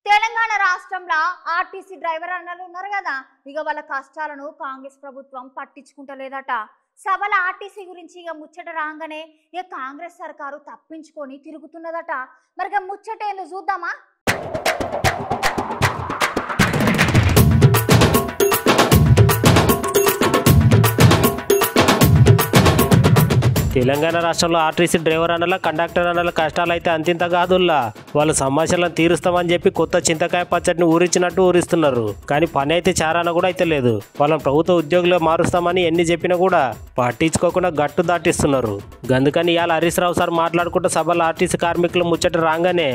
తెలంగాణ రాష్ట్రంలో RTC driver అన్నలు ఉన్నారు కదా, ఇక వాళ్ళ కష్టాలను కాంగ్రెస్ ప్రభుత్వం పట్టించుకుంటలేదట. సభల ఆర్టీసీ గురించి ఇక ముచ్చట రాగానే ఇక కాంగ్రెస్ సర్కారు తప్పించుకొని తిరుగుతున్నదట. మరి ఇక ముచ్చట ఏందో చూద్దామా? తెలంగాణ రాష్ట్రంలో ఆర్టీసీ డ్రైవర్ అన్నల కండక్టర్ అన్నల కష్టాలు అయితే అంతింత కాదుల్లా. వాళ్ళ సమస్యలను తీరుస్తామని చెప్పి కొత్త చింతకాయ పచ్చడిని ఊరించినట్టు ఊరిస్తున్నారు. కానీ పని అయితే చారాన కూడా అయితే లేదు. వాళ్ళని ప్రభుత్వ ఉద్యోగులు మారుస్తామని ఎన్ని చెప్పినా కూడా పట్టించుకోకుండా గట్టు దాటిస్తున్నారు. అందుకని ఇవాళ హరీష్ రావు సార్ మాట్లాడుకుంటూ సభలో ఆర్టీసీ కార్మికులు ముచ్చట రాగానే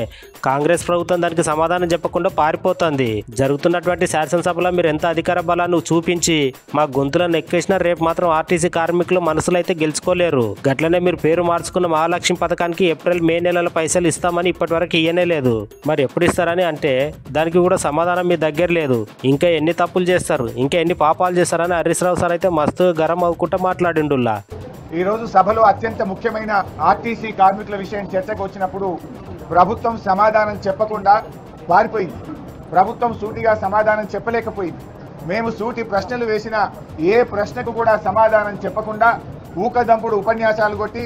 కాంగ్రెస్ ప్రభుత్వం దానికి సమాధానం చెప్పకుండా పారిపోతుంది. జరుగుతున్నటువంటి శాసనసభలో మీరు ఎంత అధికార బలాన్ని చూపించి మా గొంతులను ఎక్కేసినా రేపు మాత్రం ఆర్టీసీ కార్మికులు మనసులు అయితే గెలుచుకోలేరు. గట్లనే మీరు పేరు మార్చుకున్న మహాలక్ష్మి పథకానికి ఏప్రిల్ మే నెలల పైసలు ఇస్తామని ఇప్పటి వరకు ఇయ్యనే లేదు. మరి ఎప్పుడు ఇస్తారని అంటే దానికి కూడా సమాధానం మీ దగ్గర లేదు. ఇంకా ఎన్ని తప్పులు చేస్తారు, ఇంకా ఎన్ని పాపాలు చేస్తారని హరీష్ రావు సార్ అయితే మస్తు గరం అవ్వకుండా మాట్లాడిండుల్లా. ఈ రోజు సభలో అత్యంత ముఖ్యమైన ఆర్టీసీ కార్మికుల విషయం చర్చకు వచ్చినప్పుడు ప్రభుత్వం సమాధానం చెప్పకుండా పారిపోయింది. ప్రభుత్వం సూటిగా సమాధానం చెప్పలేకపోయింది. మేము సూటి ప్రశ్నలు వేసిన ఏ ప్రశ్నకు కూడా సమాధానం చెప్పకుండా ఊకదంపుడు ఉపన్యాసాలు కొట్టి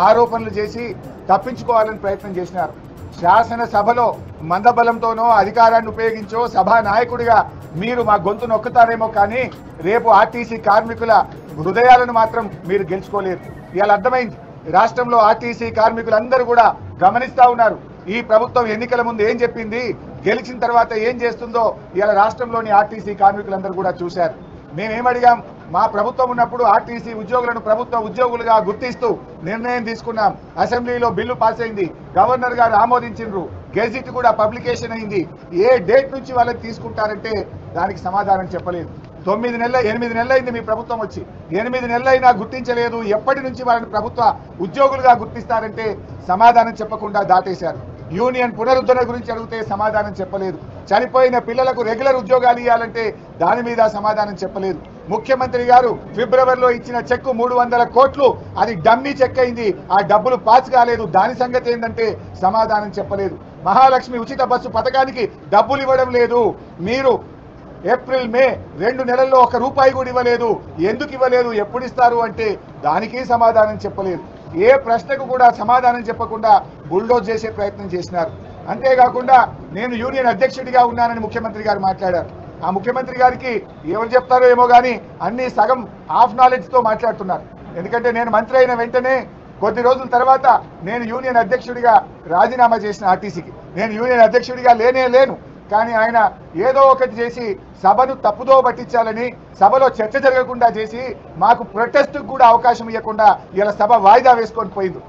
ఆరోపణలు చేసి తప్పించుకోవాలని ప్రయత్నం చేసినారు. శాసనసభలో మందబలంతోనో అధికారాన్ని ఉపయోగించో సభా నాయకుడిగా మీరు మా గొంతు నొక్కుతారేమో కానీ రేపు ఆర్టీసీ కార్మికుల హృదయాలను మాత్రం మీరు గెలుచుకోలేరు. ఇవాళ అర్థమైంది. రాష్ట్రంలో ఆర్టీసీ కార్మికులందరూ కూడా గమనిస్తా ఉన్నారు. ఈ ప్రభుత్వం ఎన్నికల ముందు ఏం చెప్పింది, గెలిచిన తర్వాత ఏం చేస్తుందో ఇవాళ రాష్ట్రంలోని ఆర్టీసీ కార్మికులందరూ కూడా చూశారు. మేమేమడిగాం, మా ప్రభుత్వం ఉన్నప్పుడు ఆర్టీసీ ఉద్యోగులను ప్రభుత్వ ఉద్యోగులుగా గుర్తిస్తూ నిర్ణయం తీసుకున్నాం. అసెంబ్లీలో బిల్లు పాస్ అయింది, గవర్నర్ గారు ఆమోదించిండ్రు, గెజిట్ కూడా పబ్లికేషన్ అయింది. ఏ డేట్ నుంచి వాళ్ళని తీసుకుంటారంటే దానికి సమాధానం చెప్పలేదు. 8 నెలలు అయింది మీ ప్రభుత్వం వచ్చి, 8 నెలలైనా గుర్తించలేదు. ఎప్పటి నుంచి వాళ్ళని ప్రభుత్వ ఉద్యోగులుగా గుర్తిస్తారంటే సమాధానం చెప్పకుండా దాటేశారు. యూనియన్ పునరుద్ధరణ గురించి అడిగితే సమాధానం చెప్పలేదు. చనిపోయిన పిల్లలకు రెగ్యులర్ ఉద్యోగాలు ఇవ్వాలంటే దాని మీద సమాధానం చెప్పలేదు. ముఖ్యమంత్రి గారు ఫిబ్రవరిలో ఇచ్చిన చెక్కు 300 కోట్లు, అది డమ్మీ చెక్ అయింది. ఆ డబ్బులు పాస్ కాలేదు. దాని సంగతి ఏంటంటే సమాధానం చెప్పలేదు. మహాలక్ష్మి ఉచిత బస్సు పథకానికి డబ్బులు ఇవ్వడం లేదు. మీరు ఏప్రిల్ మే 2 నెలల్లో 1 రూపాయి కూడా ఇవ్వలేదు. ఎందుకు ఇవ్వలేదు, ఎప్పుడు ఇస్తారు అంటే దానికి సమాధానం చెప్పలేదు. ఏ ప్రశ్నకు కూడా సమాధానం చెప్పకుండా బుల్డోజ్ చేసే ప్రయత్నం చేసినారు. అంతేకాకుండా నేను యూనియన్ అధ్యక్షుడిగా ఉన్నానని ముఖ్యమంత్రి గారు మాట్లాడారు. ఆ ముఖ్యమంత్రి గారికి ఎవరు చెప్తారో ఏమో కానీ అన్ని సగం హాఫ్ నాలెడ్జ్తో మాట్లాడుతున్నారు. ఎందుకంటే నేను మంత్రి అయిన వెంటనే కొద్ది రోజుల తర్వాత నేను యూనియన్ అధ్యక్షుడిగా రాజీనామా చేసిన ఆర్టీసీకి. నేను యూనియన్ అధ్యక్షుడిగా లేను. కానీ ఆయన ఏదో ఒకటి చేసి సభను తప్పుదో పట్టించాలని, సభలో చర్చ జరగకుండా చేసి మాకు ప్రొటెస్ట్కు కూడా అవకాశం ఇవ్వకుండా ఇలా సభ వాయిదా వేసుకొని పోయింది.